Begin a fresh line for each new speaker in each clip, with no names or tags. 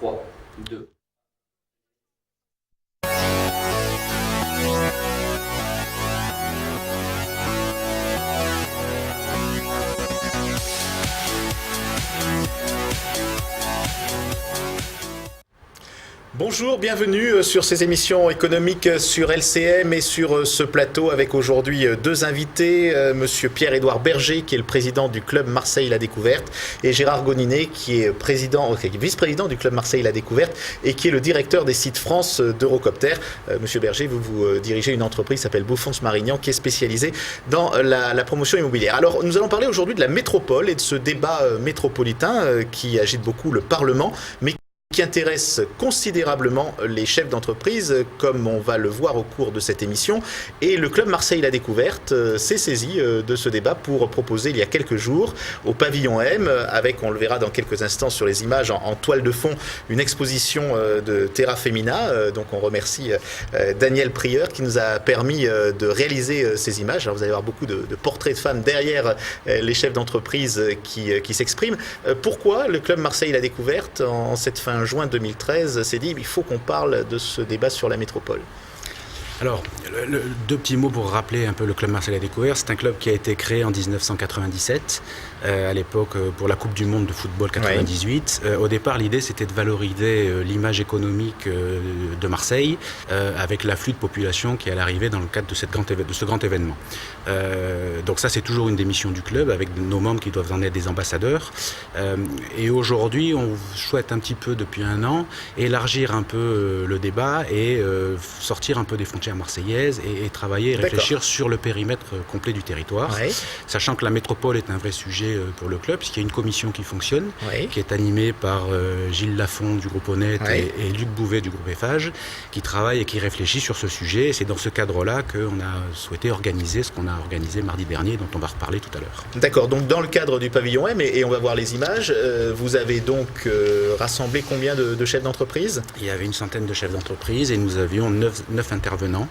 3, 2.
Bonjour, bienvenue sur ces émissions économiques sur LCM et sur ce plateau avec aujourd'hui deux invités, monsieur Pierre-Édouard Berger qui est le président du club Marseille La Découverte et Gérard Goninet qui est vice-président du club Marseille La Découverte et qui est le directeur des sites France d'Eurocopter. Monsieur Berger, vous dirigez une entreprise qui s'appelle Bouffons-Marignan qui est spécialisée dans la promotion immobilière. Alors nous allons parler aujourd'hui de la métropole et de ce débat métropolitain qui agite beaucoup le Parlement, mais qui intéresse considérablement les chefs d'entreprise, comme on va le voir au cours de cette émission. Et le club Marseille La Découverte s'est saisi de ce débat pour proposer il y a quelques jours au pavillon M, avec, on le verra dans quelques instants sur les images, en toile de fond, une exposition de Terra Femina. Donc on remercie Daniel Prieur qui nous a permis de réaliser ces images. Alors vous allez avoir beaucoup de portraits de femmes derrière les chefs d'entreprise qui s'expriment. Pourquoi le club Marseille La Découverte, en cette fin juin 2013, s'est dit il faut qu'on parle de ce débat sur la métropole?
Alors, deux petits mots pour rappeler un peu le club Marseille La Découverte. C'est un club qui a été créé en 1997, à l'époque pour la Coupe du Monde de football 98. Au départ, l'idée c'était de valoriser l'image économique de Marseille avec l'afflux de population qui allait arriver dans le cadre de ce grand événement. Donc ça, c'est toujours une des missions du club, avec nos membres qui doivent en être des ambassadeurs. Et aujourd'hui, on souhaite un petit peu, depuis un an, élargir un peu le débat et sortir un peu des frontières marseillaise et travailler et réfléchir sur le périmètre complet du territoire, sachant que la métropole est un vrai sujet pour le club, puisqu'il y a une commission qui fonctionne, qui est animée par Gilles Lafont du groupe Honnête et Luc Bouvet du groupe Eiffage, qui travaille et qui réfléchit sur ce sujet. Et c'est dans ce cadre-là qu'on a souhaité organiser ce qu'on a organisé mardi dernier, dont on va reparler tout à l'heure. D'accord, donc dans le cadre du pavillon M, et on va voir les images, vous avez donc rassemblé combien de chefs d'entreprise? Il y avait une centaine de chefs d'entreprise et nous avions 9 intervenants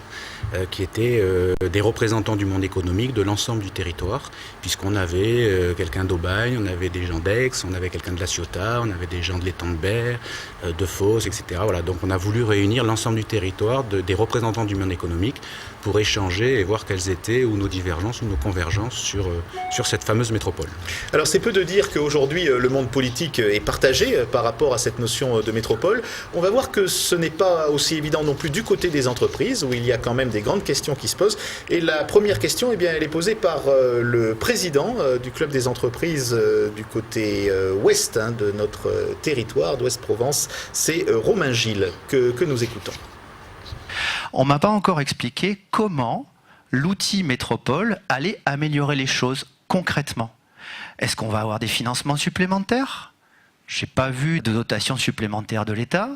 qui étaient des représentants du monde économique de l'ensemble du territoire, puisqu'on avait quelqu'un d'Aubagne, on avait des gens d'Aix, on avait quelqu'un de La Ciotat, on avait des gens de l'étang de Berre, de Fos, etc. Voilà, donc on a voulu réunir l'ensemble du territoire, des représentants du monde économique, pour échanger et voir quelles étaient ou nos divergences ou nos convergences sur cette fameuse métropole. Alors c'est peu de dire qu'aujourd'hui le monde politique est partagé par rapport à cette notion de métropole. On va voir que ce n'est pas aussi évident non plus du côté des entreprises, où il y a quand même des grandes questions qui se posent. Et la première question, eh bien, elle est posée par le président du club des entreprises du côté ouest de notre territoire, d'Ouest-Provence. C'est Romain Gilles que nous écoutons.
On ne m'a pas encore expliqué comment l'outil métropole allait améliorer les choses concrètement. Est-ce qu'on va avoir des financements supplémentaires? Je n'ai pas vu de dotation supplémentaire de l'État.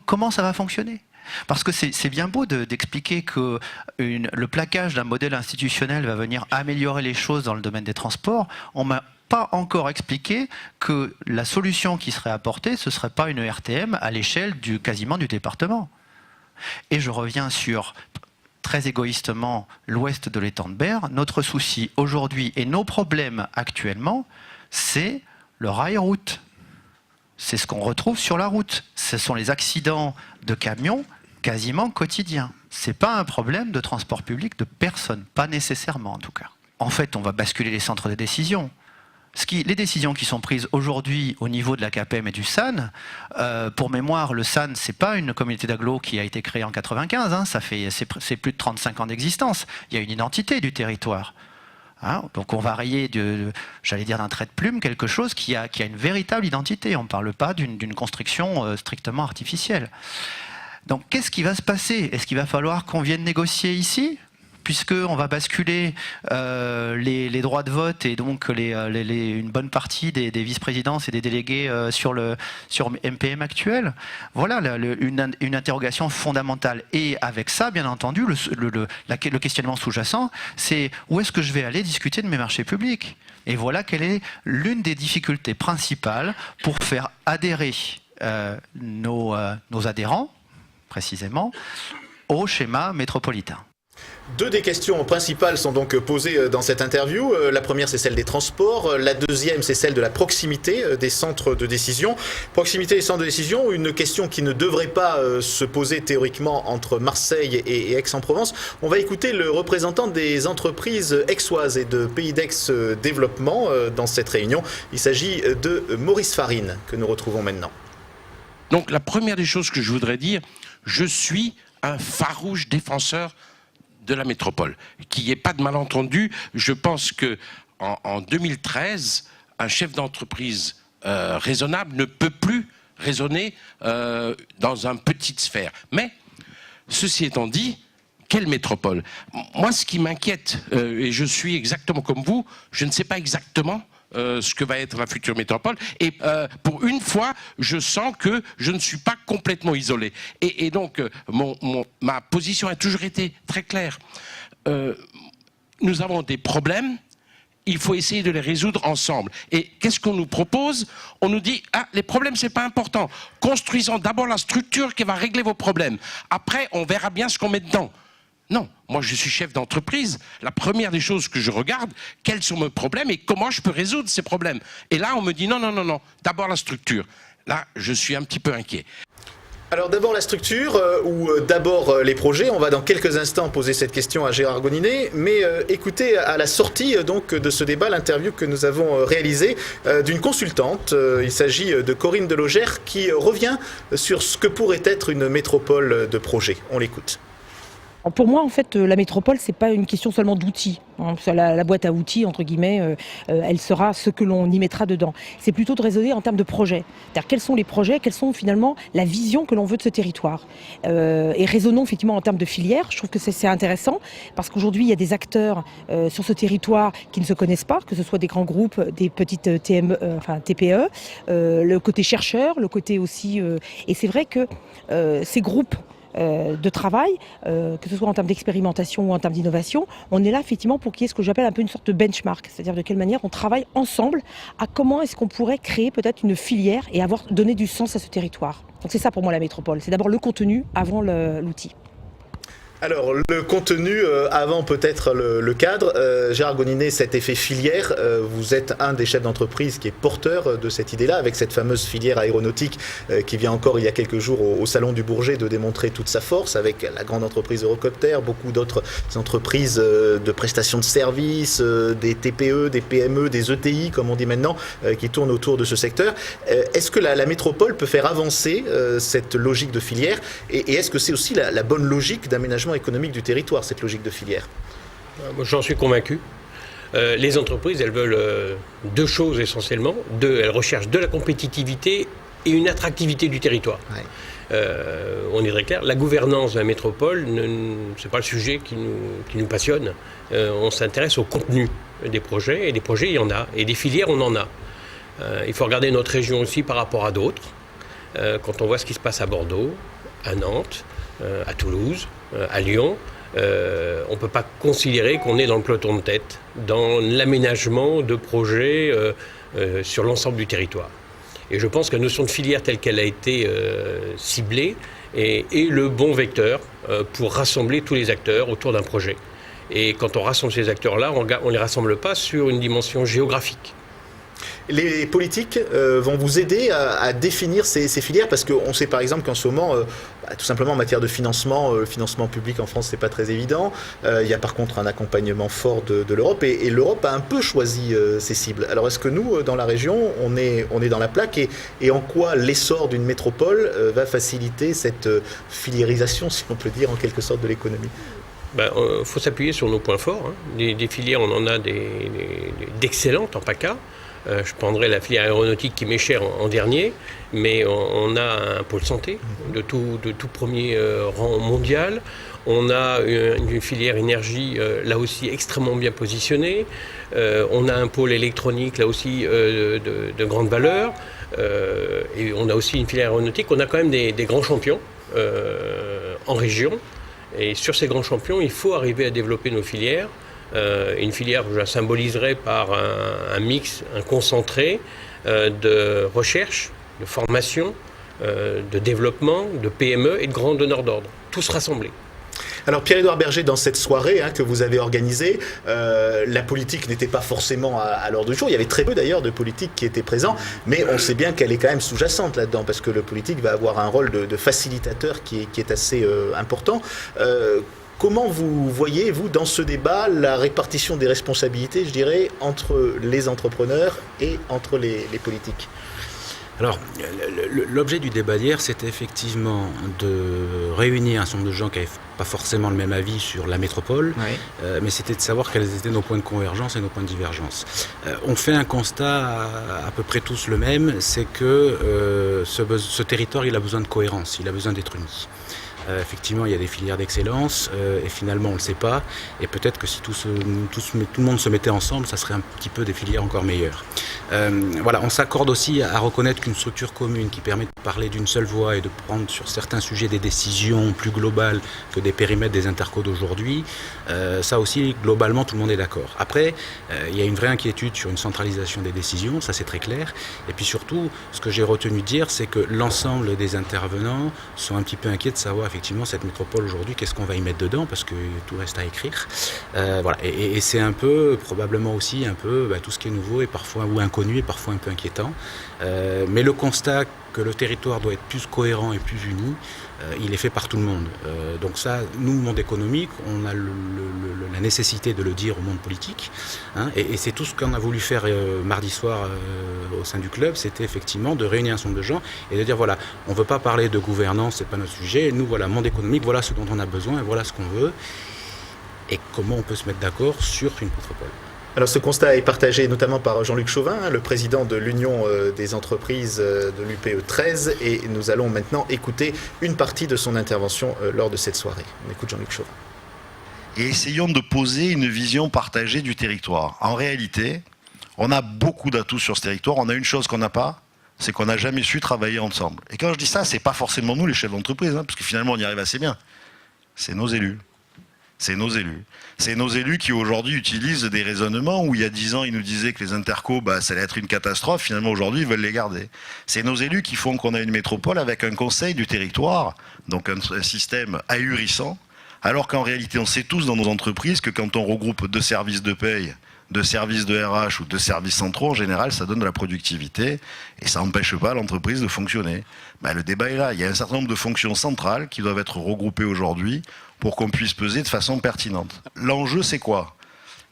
Comment ça va fonctionner? Parce que c'est bien beau d'expliquer que le plaquage d'un modèle institutionnel va venir améliorer les choses dans le domaine des transports. On m'a pas encore expliqué que la solution qui serait apportée, ce ne serait pas une RTM à l'échelle quasiment du département. Et je reviens sur, très égoïstement, l'ouest de l'étang de Berre. Notre souci aujourd'hui et nos problèmes actuellement, c'est le rail-route. C'est ce qu'on retrouve sur la route. Ce sont les accidents de camions quasiment quotidiens. Ce n'est pas un problème de transport public de personne, pas nécessairement en tout cas. En fait, on va basculer les centres de décision. Les décisions qui sont prises aujourd'hui au niveau de la CAPEM et du SAN, pour mémoire, le SAN, c'est pas une communauté d'agglo qui a été créée en 95, c'est plus de 35 ans d'existence. Il y a une identité du territoire. Donc on va rayer, j'allais dire d'un trait de plume, quelque chose qui a une véritable identité. On ne parle pas d'une construction strictement artificielle. Donc qu'est-ce qui va se passer? Est-ce qu'il va falloir qu'on vienne négocier ici, puisqu'on va basculer les droits de vote et donc une bonne partie des vice-présidences et des délégués sur MPM actuel? Voilà une interrogation fondamentale. Et avec ça, bien entendu, le questionnement sous-jacent, c'est où est-ce que je vais aller discuter de mes marchés publics? Et voilà quelle est l'une des difficultés principales pour faire adhérer nos adhérents, précisément, au schéma métropolitain.
Deux des questions principales sont donc posées dans cette interview. La première, c'est celle des transports. La deuxième, c'est celle de la proximité des centres de décision. Proximité des centres de décision, une question qui ne devrait pas se poser théoriquement entre Marseille et Aix-en-Provence. On va écouter le représentant des entreprises aixoises et de Pays d'Aix-Développement dans cette réunion. Il s'agit de Maurice Farine, que nous retrouvons maintenant.
Donc la première des choses que je voudrais dire, je suis un farouche défenseur de la métropole. Qu'il n'y ait pas de malentendu, je pense qu'en 2013, un chef d'entreprise raisonnable ne peut plus raisonner dans une petite sphère. Mais, ceci étant dit, quelle métropole? Moi, ce qui m'inquiète, et je suis exactement comme vous, je ne sais pas exactement ce que va être la future métropole. Et pour une fois, je sens que je ne suis pas complètement isolé. Et donc, ma position a toujours été très claire. Nous avons des problèmes, il faut essayer de les résoudre ensemble. Et qu'est-ce qu'on nous propose? On nous dit, les problèmes, c'est pas important. Construisons d'abord la structure qui va régler vos problèmes. Après, on verra bien ce qu'on met dedans. Non, moi je suis chef d'entreprise. La première des choses que je regarde, quels sont mes problèmes et comment je peux résoudre ces problèmes. Et là, on me dit non, d'abord la structure. Là, je suis un petit peu inquiet.
Alors d'abord la structure ou d'abord les projets. On va dans quelques instants poser cette question à Gérard Goninet. Mais écoutez, à la sortie donc de ce débat, l'interview que nous avons réalisée d'une consultante. Il s'agit de Corinne Delogère qui revient sur ce que pourrait être une métropole de projet. On l'écoute.
Pour moi, en fait, la métropole, c'est pas une question seulement d'outils. La boîte à outils, entre guillemets, elle sera ce que l'on y mettra dedans. C'est plutôt de raisonner en termes de projets. C'est-à-dire quels sont les projets, quelles sont finalement la vision que l'on veut de ce territoire. Et raisonnons effectivement en termes de filières. Je trouve que c'est intéressant parce qu'aujourd'hui, il y a des acteurs sur ce territoire qui ne se connaissent pas, que ce soit des grands groupes, des petites TPE, le côté chercheur, le côté aussi... et c'est vrai que ces groupes de travail, que ce soit en termes d'expérimentation ou en termes d'innovation, on est là effectivement pour qu'il y ait ce que j'appelle un peu une sorte de benchmark, c'est-à-dire de quelle manière on travaille ensemble à comment est-ce qu'on pourrait créer peut-être une filière et donner du sens à ce territoire. Donc c'est ça pour moi la métropole, c'est d'abord le contenu avant l'outil.
Alors, le contenu avant peut-être le cadre. Gérard Goninet, cet effet filière, vous êtes un des chefs d'entreprise qui est porteur de cette idée-là, avec cette fameuse filière aéronautique qui vient encore il y a quelques jours au Salon du Bourget de démontrer toute sa force, avec la grande entreprise Eurocopter, beaucoup d'autres entreprises de prestations de services, des TPE, des PME, des ETI, comme on dit maintenant, qui tournent autour de ce secteur. Est-ce que la métropole peut faire avancer cette logique de filière et est-ce que c'est aussi la bonne logique d'aménagement économique du territoire, cette logique de filière?
Moi, j'en suis convaincu. Les entreprises, elles veulent deux choses essentiellement. Elles recherchent de la compétitivité et une attractivité du territoire. Ouais. On est très clair. La gouvernance de la métropole, ce n'est pas le sujet qui nous passionne. On s'intéresse au contenu des projets. Et des projets, il y en a. Et des filières, on en a. Il faut regarder notre région aussi par rapport à d'autres. Quand on voit ce qui se passe à Bordeaux, à Nantes, à Toulouse, à Lyon, on ne peut pas considérer qu'on est dans le peloton de tête, dans l'aménagement de projets sur l'ensemble du territoire. Et je pense que la notion de filière telle qu'elle a été ciblée est le bon vecteur pour rassembler tous les acteurs autour d'un projet. Et quand on rassemble ces acteurs-là, on ne les rassemble pas sur une dimension géographique.
Les politiques vont vous aider à définir ces filières parce qu'on sait par exemple qu'en ce moment, tout simplement en matière de financement, le financement public en France c'est pas très évident. Il y a par contre un accompagnement fort de l'Europe et l'Europe a un peu choisi ses cibles. Alors est-ce que nous, dans la région, on est dans la plaque et en quoi l'essor d'une métropole va faciliter cette filiérisation, si on peut dire en quelque sorte, de l'économie?
Faut s'appuyer sur nos points forts. Hein. Des filières, on en a d'excellentes en PACA. Je prendrai la filière aéronautique qui m'est chère en dernier, mais on a un pôle santé de tout premier rang mondial. On a une filière énergie, là aussi, extrêmement bien positionnée. On a un pôle électronique, là aussi, de grande valeur. Et on a aussi une filière aéronautique. On a quand même des grands champions en région. Et sur ces grands champions, il faut arriver à développer nos filières. Une filière que je la symboliserai par un mix, un concentré de recherche, de formation, de développement, de PME et de grands donneurs d'ordre. Tous rassemblés.
Alors Pierre-Édouard Berger, dans cette soirée que vous avez organisée, la politique n'était pas forcément à l'ordre du jour. Il y avait très peu d'ailleurs de politiques qui étaient présents, mais on sait bien qu'elle est quand même sous-jacente là-dedans, parce que le politique va avoir un rôle de facilitateur qui est assez important. Comment vous voyez, vous, dans ce débat, la répartition des responsabilités, je dirais, entre les entrepreneurs et entre les politiques ?
Alors, l'objet du débat d'hier, c'était effectivement de réunir un certain nombre de gens qui n'avaient pas forcément le même avis sur la métropole, mais c'était de savoir quels étaient nos points de convergence et nos points de divergence. On fait un constat à peu près tous le même, c'est que ce territoire, il a besoin de cohérence, il a besoin d'être uni. Effectivement, il y a des filières d'excellence et finalement on ne le sait pas, et peut-être que si tout le monde se mettait ensemble, ça serait un petit peu des filières encore meilleures. Voilà, on s'accorde aussi à reconnaître qu'une structure commune qui permet de parler d'une seule voix et de prendre sur certains sujets des décisions plus globales que des périmètres des intercos d'aujourd'hui, ça aussi globalement tout le monde est d'accord. Après, il y a une vraie inquiétude sur une centralisation des décisions, ça c'est très clair, et puis surtout ce que j'ai retenu de dire, c'est que l'ensemble des intervenants sont un petit peu inquiets de savoir effectivement cette métropole aujourd'hui, qu'est-ce qu'on va y mettre dedans, parce que tout reste à écrire. Voilà. Et c'est un peu, probablement aussi un peu, tout ce qui est nouveau et parfois ou inconnu et parfois un peu inquiétant. Mais le constat que le territoire doit être plus cohérent et plus uni, il est fait par tout le monde. Donc ça, nous, monde économique, on a la nécessité de le dire au monde politique. Et c'est tout ce qu'on a voulu faire mardi soir au sein du club, c'était effectivement de réunir un certain nombre de gens et de dire voilà, on ne veut pas parler de gouvernance, c'est pas notre sujet. Nous, voilà, monde économique, voilà ce dont on a besoin et voilà ce qu'on veut. Et comment on peut se mettre d'accord sur une métropole.
Alors ce constat est partagé notamment par Jean-Luc Chauvin, le président de l'Union des entreprises de l'UPE 13, et nous allons maintenant écouter une partie de son intervention lors de cette soirée. On écoute Jean-Luc Chauvin.
Et essayons de poser une vision partagée du territoire. En réalité, on a beaucoup d'atouts sur ce territoire. On a une chose qu'on n'a pas, c'est qu'on n'a jamais su travailler ensemble. Et quand je dis ça, c'est pas forcément nous les chefs d'entreprise, parce que finalement on y arrive assez bien. C'est nos élus. C'est nos élus. C'est nos élus qui aujourd'hui utilisent des raisonnements où il y a 10 ans ils nous disaient que les intercos ça allait être une catastrophe, finalement aujourd'hui ils veulent les garder. C'est nos élus qui font qu'on a une métropole avec un conseil du territoire, donc un système ahurissant, alors qu'en réalité on sait tous dans nos entreprises que quand on regroupe 2 services de paye, 2 services de RH ou 2 services centraux, en général ça donne de la productivité et ça n'empêche pas l'entreprise de fonctionner. Le débat est là, il y a un certain nombre de fonctions centrales qui doivent être regroupées aujourd'hui pour qu'on puisse peser de façon pertinente. L'enjeu, c'est quoi ?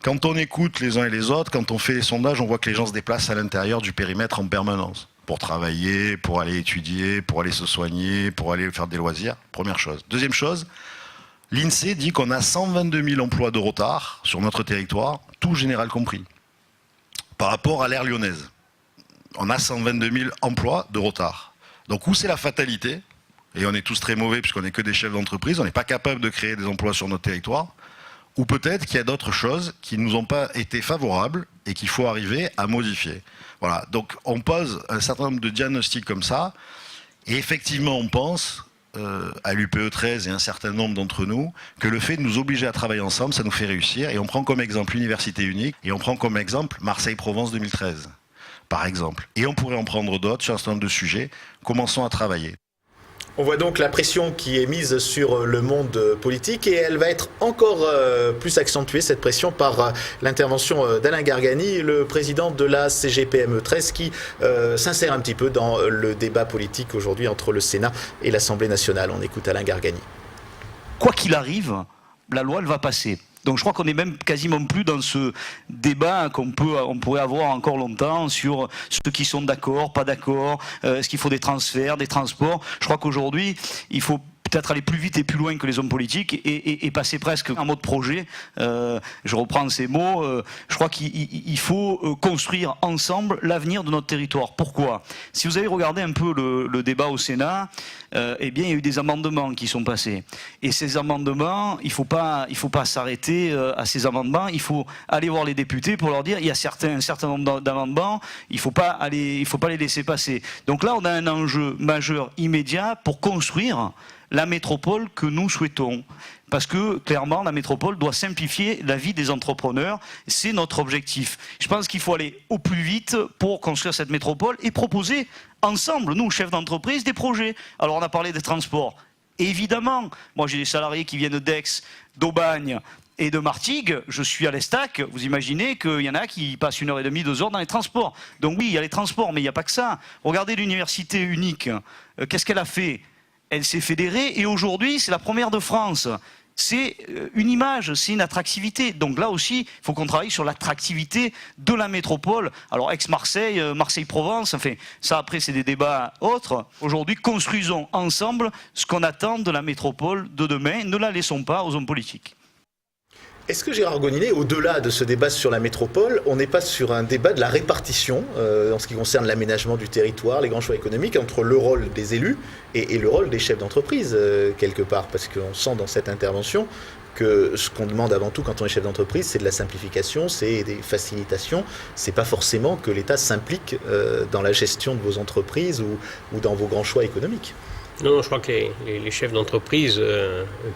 Quand on écoute les uns et les autres, quand on fait les sondages, on voit que les gens se déplacent à l'intérieur du périmètre en permanence. Pour travailler, pour aller étudier, pour aller se soigner, pour aller faire des loisirs. Première chose. Deuxième chose, l'INSEE dit qu'on a 122 000 emplois de retard sur notre territoire, tout général compris, par rapport à l'aire lyonnaise. On a 122 000 emplois de retard. Donc où c'est la fatalité ? Et on est tous très mauvais puisqu'on n'est que des chefs d'entreprise, on n'est pas capable de créer des emplois sur notre territoire, ou peut-être qu'il y a d'autres choses qui ne nous ont pas été favorables et qu'il faut arriver à modifier. Voilà, donc on pose un certain nombre de diagnostics comme ça, et effectivement on pense, à l'UPE 13 et un certain nombre d'entre nous, que le fait de nous obliger à travailler ensemble, ça nous fait réussir, et on prend comme exemple l'université unique, et on prend comme exemple Marseille-Provence 2013, par exemple. Et on pourrait en prendre d'autres sur un certain nombre de sujets, commençons à travailler.
On voit donc la pression qui est mise sur le monde politique et elle va être encore plus accentuée, cette pression, par l'intervention d'Alain Gargani, le président de la CGPME 13, qui s'insère un petit peu dans le débat politique aujourd'hui entre le Sénat et l'Assemblée nationale. On écoute Alain Gargani.
Quoi qu'il arrive, la loi, elle va passer. Donc je crois qu'on n'est même quasiment plus dans ce débat on pourrait avoir encore longtemps sur ceux qui sont d'accord, pas d'accord, est-ce qu'il faut des transferts, des transports. Je crois qu'aujourd'hui, il faut peut-être aller plus vite et plus loin que les hommes politiques et passer presque en mode projet. Je reprends ces mots. Je crois qu'il faut construire ensemble l'avenir de notre territoire. Pourquoi ? Si vous avez regardé un peu le débat au Sénat, eh bien, il y a eu des amendements qui sont passés. Et ces amendements, il faut pas s'arrêter à ces amendements. Il faut aller voir les députés pour leur dire il y a un certain nombre d'amendements, il faut pas les laisser passer. Donc là, on a un enjeu majeur immédiat pour construire la métropole que nous souhaitons. Parce que, clairement, la métropole doit simplifier la vie des entrepreneurs. C'est notre objectif. Je pense qu'il faut aller au plus vite pour construire cette métropole et proposer ensemble, nous, chefs d'entreprise, des projets. Alors, on a parlé des transports. Et évidemment, moi j'ai des salariés qui viennent d'Aix, d'Aubagne et de Martigues, je suis à l'Estac, vous imaginez qu'il y en a qui passent 1h30, 2 heures dans les transports. Donc oui, il y a les transports, mais il n'y a pas que ça. Regardez l'université unique, qu'est-ce qu'elle a fait? Elle s'est fédérée et aujourd'hui c'est la première de France. C'est une image, c'est une attractivité. Donc là aussi, il faut qu'on travaille sur l'attractivité de la métropole. Alors Aix-Marseille, Marseille-Provence, enfin, ça après c'est des débats autres. Aujourd'hui, construisons ensemble ce qu'on attend de la métropole de demain. Ne la laissons pas aux hommes politiques.
Est-ce que Gérard Goninet, au-delà de ce débat sur la métropole, on n'est pas sur un débat de la répartition en ce qui concerne l'aménagement du territoire, les grands choix économiques, entre le rôle des élus et le rôle des chefs d'entreprise, quelque part? Parce qu'on sent dans cette intervention que ce qu'on demande avant tout quand on est chef d'entreprise, c'est de la simplification, c'est des facilitations. C'est pas forcément que l'État s'implique dans la gestion de vos entreprises ou dans vos grands choix économiques.
Non, je crois que les chefs d'entreprise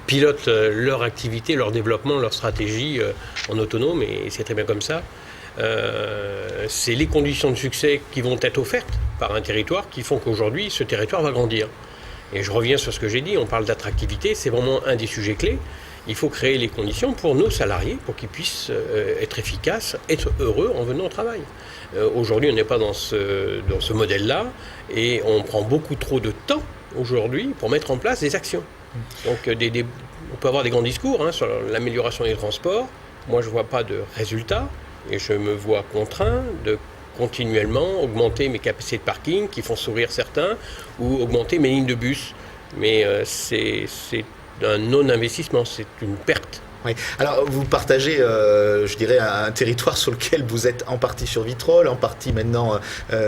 pilotent leur activité, leur développement, leur stratégie en autonome, et c'est très bien comme ça. C'est les conditions de succès qui vont être offertes par un territoire qui font qu'aujourd'hui, ce territoire va grandir. Et je reviens sur ce que j'ai dit, on parle d'attractivité, c'est vraiment un des sujets clés. Il faut créer les conditions pour nos salariés, pour qu'ils puissent être efficaces, être heureux en venant au travail. Aujourd'hui, on n'est pas dans ce modèle-là, et on prend beaucoup trop de temps aujourd'hui pour mettre en place des actions. Donc on peut avoir des grands discours sur l'amélioration des transports. Moi, je ne vois pas de résultats et je me vois contraint de continuellement augmenter mes capacités de parking qui font sourire certains ou augmenter mes lignes de bus. Mais c'est un non-investissement, c'est une perte.
Oui. Alors, vous partagez, je dirais, un territoire sur lequel vous êtes en partie sur Vitrolles, en partie maintenant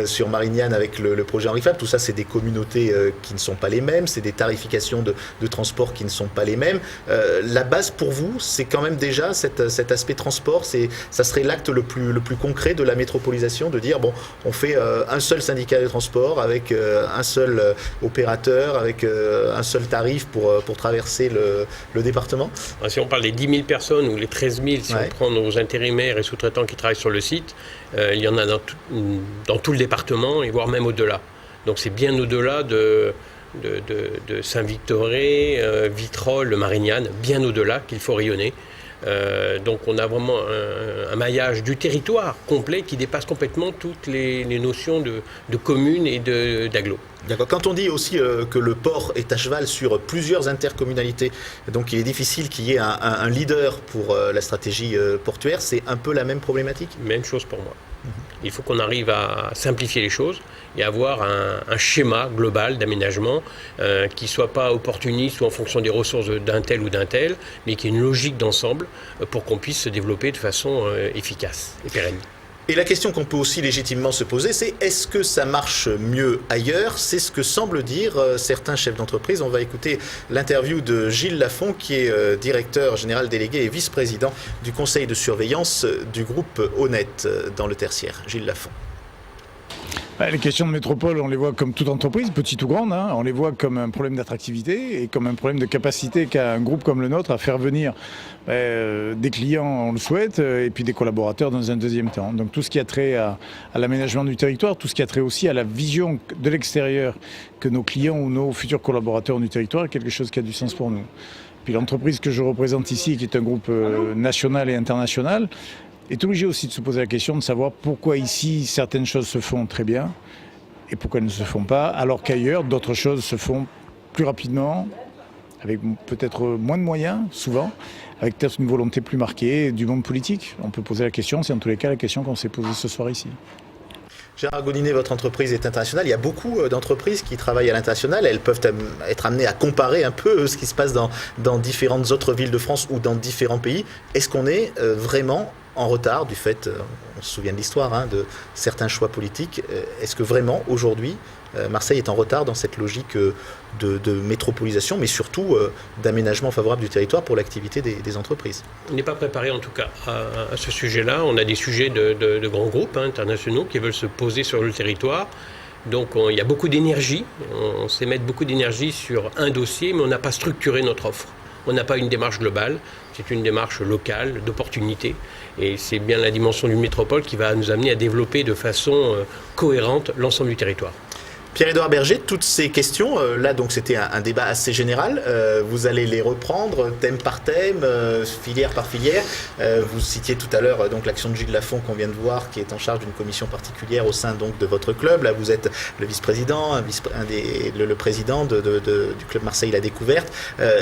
sur Marignane avec le projet Henri Fabre. Tout ça, c'est des communautés qui ne sont pas les mêmes, c'est des tarifications de transport qui ne sont pas les mêmes. La base pour vous, c'est quand même déjà cet aspect transport. Ça serait l'acte le plus concret de la métropolisation, de dire, bon, on fait un seul syndicat de transport avec un seul opérateur, avec un seul tarif pour traverser le département.
Si on parle des 10 000 personnes ou les 13 000, si on prend nos intérimaires et sous-traitants qui travaillent sur le site, il y en a dans tout le département et voire même au-delà. Donc c'est bien au-delà de Saint-Victoré, Vitrolles, Marignane, bien au-delà qu'il faut rayonner. Donc on a vraiment un maillage du territoire complet qui dépasse complètement toutes les notions de communes et d'agglo.
D'accord. Quand on dit aussi que le port est à cheval sur plusieurs intercommunalités, donc il est difficile qu'il y ait un leader pour la stratégie portuaire, c'est un peu la même problématique?
Même chose pour moi. Il faut qu'on arrive à simplifier les choses et avoir un schéma global d'aménagement qui ne soit pas opportuniste ou en fonction des ressources d'un tel ou d'un tel, mais qui ait une logique d'ensemble pour qu'on puisse se développer de façon efficace et pérenne.
Et la question qu'on peut aussi légitimement se poser, c'est est-ce que ça marche mieux ailleurs? C'est ce que semblent dire certains chefs d'entreprise. On va écouter l'interview de Gilles Lafont, qui est directeur général délégué et vice-président du conseil de surveillance du groupe Honnête dans le tertiaire. Gilles Lafont.
Les questions de métropole, on les voit comme toute entreprise, petite ou grande, on les voit comme un problème d'attractivité et comme un problème de capacité qu'a un groupe comme le nôtre à faire venir des clients, on le souhaite, et puis des collaborateurs dans un deuxième temps. Donc tout ce qui a trait à l'aménagement du territoire, tout ce qui a trait aussi à la vision de l'extérieur que nos clients ou nos futurs collaborateurs ont du territoire est quelque chose qui a du sens pour nous. Puis l'entreprise que je représente ici, qui est un groupe national et international, est obligé aussi de se poser la question de savoir pourquoi ici certaines choses se font très bien et pourquoi elles ne se font pas, alors qu'ailleurs d'autres choses se font plus rapidement, avec peut-être moins de moyens, souvent, avec peut-être une volonté plus marquée du monde politique. On peut poser la question, c'est en tous les cas la question qu'on s'est posée ce soir ici.
Gérard Goninet, votre entreprise est internationale. Il y a beaucoup d'entreprises qui travaillent à l'international. Elles peuvent être amenées à comparer un peu ce qui se passe dans différentes autres villes de France ou dans différents pays. Est-ce qu'on est vraiment en retard du fait, on se souvient de l'histoire, de certains choix politiques? Est-ce que vraiment, aujourd'hui, Marseille est en retard dans cette logique de métropolisation, mais surtout d'aménagement favorable du territoire pour l'activité des entreprises?
On n'est pas préparé en tout cas à ce sujet-là. On a des sujets de grands groupes internationaux qui veulent se poser sur le territoire. Donc il y a beaucoup d'énergie. On sait mettre beaucoup d'énergie sur un dossier, mais on n'a pas structuré notre offre. On n'a pas une démarche globale, c'est une démarche locale, d'opportunité. Et c'est bien la dimension d'une métropole qui va nous amener à développer de façon cohérente l'ensemble du territoire.
Pierre-Édouard Berger, toutes ces questions, là donc c'était un débat assez général, vous allez les reprendre thème par thème, filière par filière. Vous citiez tout à l'heure donc l'action de Gilles Lafont qu'on vient de voir, qui est en charge d'une commission particulière au sein donc de votre club. Là vous êtes le vice-président, le président du club Marseille La Découverte.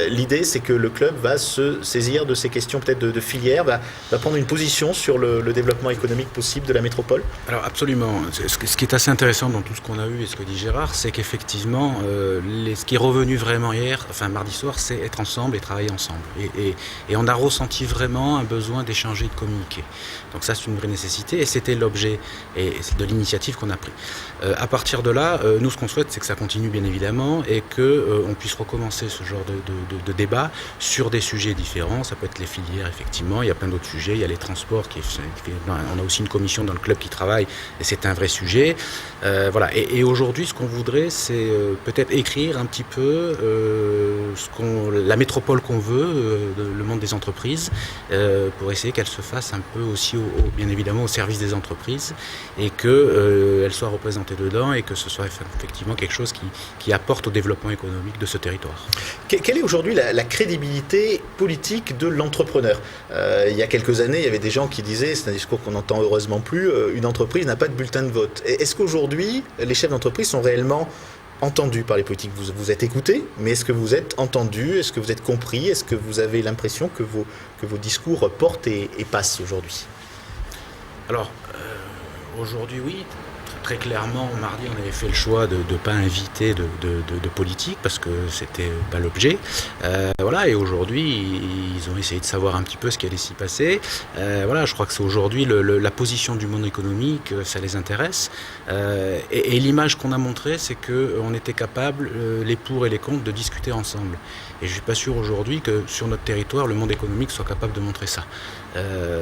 L'idée c'est que le club va se saisir de ces questions peut-être de filière, va prendre une position sur le développement économique possible de la métropole.
Alors absolument. Ce qui est assez intéressant dans tout ce qu'on a eu et ce que dit Gérard, c'est qu'effectivement, ce qui est revenu vraiment hier, enfin mardi soir, c'est être ensemble et travailler ensemble. Et on a ressenti vraiment un besoin d'échanger et de communiquer. Donc ça, c'est une vraie nécessité et c'était l'objet de l'initiative qu'on a pris. À partir de là, nous, ce qu'on souhaite, c'est que ça continue bien évidemment et qu'on puisse recommencer ce genre de débat sur des sujets différents. Ça peut être les filières, effectivement. Il y a plein d'autres sujets. Il y a les transports. On a aussi une commission dans le club qui travaille et c'est un vrai sujet. Voilà. Et aujourd'hui, ce qu'on voudrait, c'est peut-être écrire un petit peu la métropole qu'on veut, le monde des entreprises, pour essayer qu'elle se fasse un peu aussi, bien évidemment, au service des entreprises et qu'elle soit représentée dedans et que ce soit effectivement quelque chose qui apporte au développement économique de ce territoire.
Quelle est aujourd'hui la crédibilité politique de l'entrepreneur ? Il y a quelques années, il y avait des gens qui disaient, c'est un discours qu'on n'entend heureusement plus, une entreprise n'a pas de bulletin de vote. Est-ce qu'aujourd'hui, les chefs d'entreprise sont réellement entendus par les politiques ? Vous êtes écoutés, mais est-ce que vous êtes entendus ? Est-ce que vous êtes compris ? Est-ce que vous avez l'impression que vos discours portent et passent aujourd'hui ?
Alors, aujourd'hui, oui. Très clairement, mardi, on avait fait le choix de ne pas inviter de politique parce que c'était pas l'objet. Voilà, et aujourd'hui, ils ont essayé de savoir un petit peu ce qui allait s'y passer. Voilà, je crois que c'est aujourd'hui la position du monde économique, ça les intéresse. Et l'image qu'on a montrée, c'est qu'on était capable, les pour et les contre, de discuter ensemble. Et je ne suis pas sûr aujourd'hui que sur notre territoire, le monde économique soit capable de montrer ça.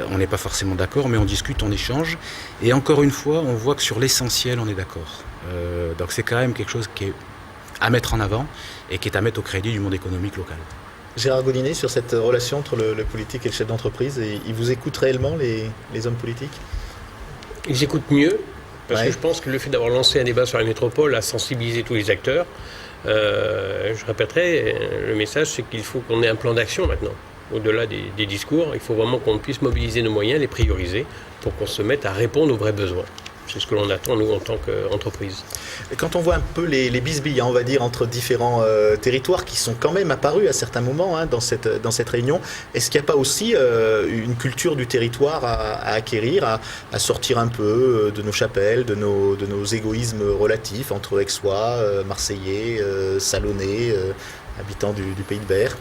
On n'est pas forcément d'accord, mais on discute, on échange. Et encore une fois, on voit que sur l'essentiel, on est d'accord. Donc c'est quand même quelque chose qui est à mettre en avant et qui est à mettre au crédit du monde économique local.
Gérard Gaudinet, sur cette relation entre le politique et le chef d'entreprise, ils vous écoutent réellement, les hommes politiques ?
Ils écoutent mieux, parce que je pense que le fait d'avoir lancé un débat sur la métropole a sensibilisé tous les acteurs. Je répéterai, le message, c'est qu'il faut qu'on ait un plan d'action maintenant. Au-delà des discours, il faut vraiment qu'on puisse mobiliser nos moyens, les prioriser, pour qu'on se mette à répondre aux vrais besoins. C'est ce que l'on attend, nous, en tant qu'entreprise.
Quand on voit un peu les bisbilles, on va dire, entre différents territoires qui sont quand même apparus à certains moments dans cette réunion, est-ce qu'il n'y a pas aussi une culture du territoire à acquérir, à sortir un peu de nos chapelles, de nos égoïsmes relatifs entre Aixois, Marseillais, Salonnais, habitants du Pays de Berre ?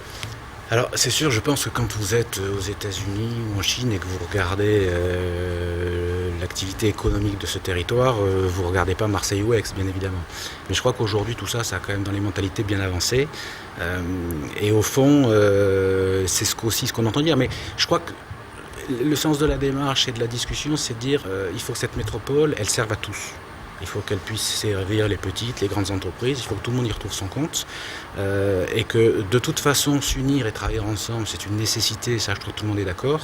Alors, c'est sûr, je pense que quand vous êtes aux États-Unis ou en Chine et que vous regardez l'activité économique de ce territoire, vous ne regardez pas Marseille ou Aix, bien évidemment. Mais je crois qu'aujourd'hui, tout ça, ça a quand même dans les mentalités bien avancées. Et au fond, c'est aussi ce qu'on entend dire. Mais je crois que le sens de la démarche et de la discussion, c'est de dire il faut que cette métropole, elle serve à tous. Il faut qu'elle puisse servir les petites, les grandes entreprises. Il faut que tout le monde y retrouve son compte. Et que de toute façon, s'unir et travailler ensemble, c'est une nécessité. Ça, je trouve que tout le monde est d'accord.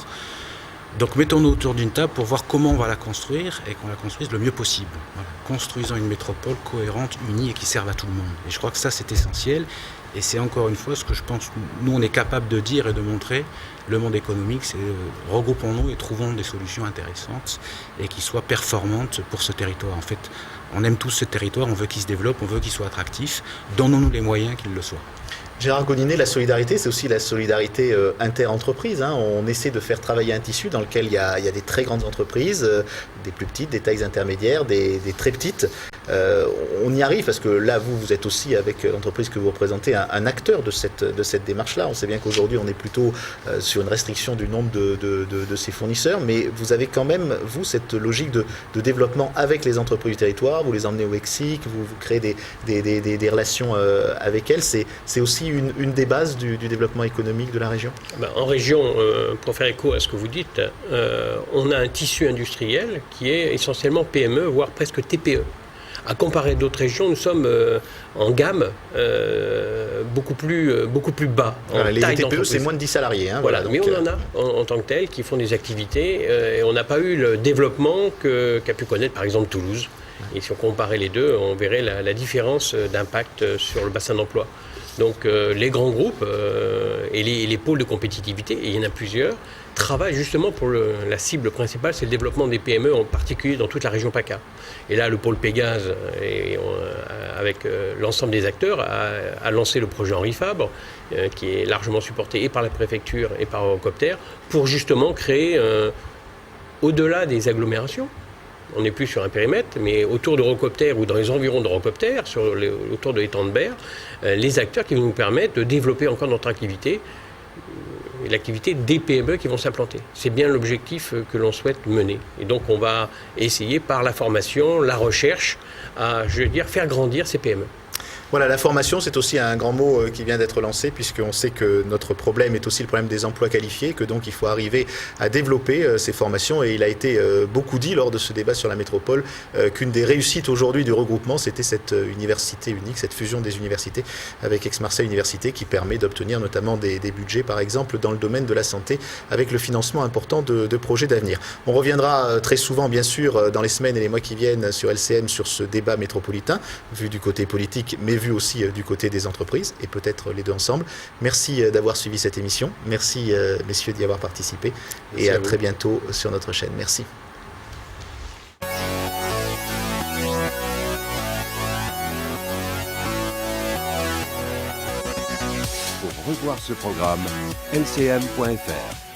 Donc mettons-nous autour d'une table pour voir comment on va la construire et qu'on la construise le mieux possible. Voilà. Construisant une métropole cohérente, unie et qui serve à tout le monde. Et je crois que ça, c'est essentiel. Et c'est encore une fois ce que je pense, nous, on est capable de dire et de montrer. Le monde économique, c'est regroupons-nous et trouvons des solutions intéressantes et qui soient performantes pour ce territoire. En fait, on aime tous ce territoire, on veut qu'il se développe, on veut qu'il soit attractif. Donnons-nous les moyens qu'il le soit.
Gérard Gaudinet, la solidarité, c'est aussi la solidarité inter-entreprise. On essaie de faire travailler un tissu dans lequel il y a des très grandes entreprises, des plus petites, des tailles intermédiaires, des très petites. On y arrive parce que là, vous êtes aussi, avec l'entreprise que vous représentez, un acteur de cette démarche-là. On sait bien qu'aujourd'hui, on est plutôt sur une restriction du nombre de ces fournisseurs, mais vous avez quand même, vous, cette logique de développement avec les entreprises du territoire. Vous les emmenez au Mexique, vous créez des relations avec elles. C'est aussi une des bases du développement économique de la région ?
En région, pour faire écho à ce que vous dites, on a un tissu industriel qui est essentiellement PME, voire presque TPE. À comparer d'autres régions, nous sommes en gamme beaucoup plus bas.
Les TPE, c'est moins de 10 salariés.
Voilà, donc, mais on en a en tant que tels qui font des activités et on n'a pas eu le développement qu'a pu connaître par exemple Toulouse, Et si on comparait les deux, on verrait la différence d'impact sur le bassin d'emploi. Donc les grands groupes et les pôles de compétitivité, et il y en a plusieurs, travaillent justement pour la cible principale, c'est le développement des PME, en particulier dans toute la région PACA. Et là, le pôle Pégase, avec l'ensemble des acteurs, a lancé le projet Henri Fabre, qui est largement supporté et par la préfecture et par Eurocopter, pour justement créer, au-delà des agglomérations, on n'est plus sur un périmètre, mais autour d'Eurocopter ou dans les environs d'Eurocopter, autour de l'étang de Berre, les acteurs qui vont nous permettre de développer encore notre activité, et l'activité des PME qui vont s'implanter. C'est bien l'objectif que l'on souhaite mener. Et donc on va essayer par la formation, la recherche, à, faire grandir ces PME.
Voilà, la formation, c'est aussi un grand mot qui vient d'être lancé, puisqu'on sait que notre problème est aussi le problème des emplois qualifiés, que donc il faut arriver à développer ces formations. Et il a été beaucoup dit lors de ce débat sur la métropole qu'une des réussites aujourd'hui du regroupement, c'était cette université unique, cette fusion des universités avec Aix-Marseille Université, qui permet d'obtenir notamment des budgets, par exemple, dans le domaine de la santé, avec le financement important de projets d'avenir. On reviendra très souvent, bien sûr, dans les semaines et les mois qui viennent sur LCM, sur ce débat métropolitain, vu du côté politique, mais vu aussi du côté des entreprises, et peut-être les deux ensemble. Merci d'avoir suivi cette émission. Merci, messieurs, d'y avoir participé. Et à très bientôt sur notre chaîne. Merci.
Pour revoir ce programme, lcm.fr.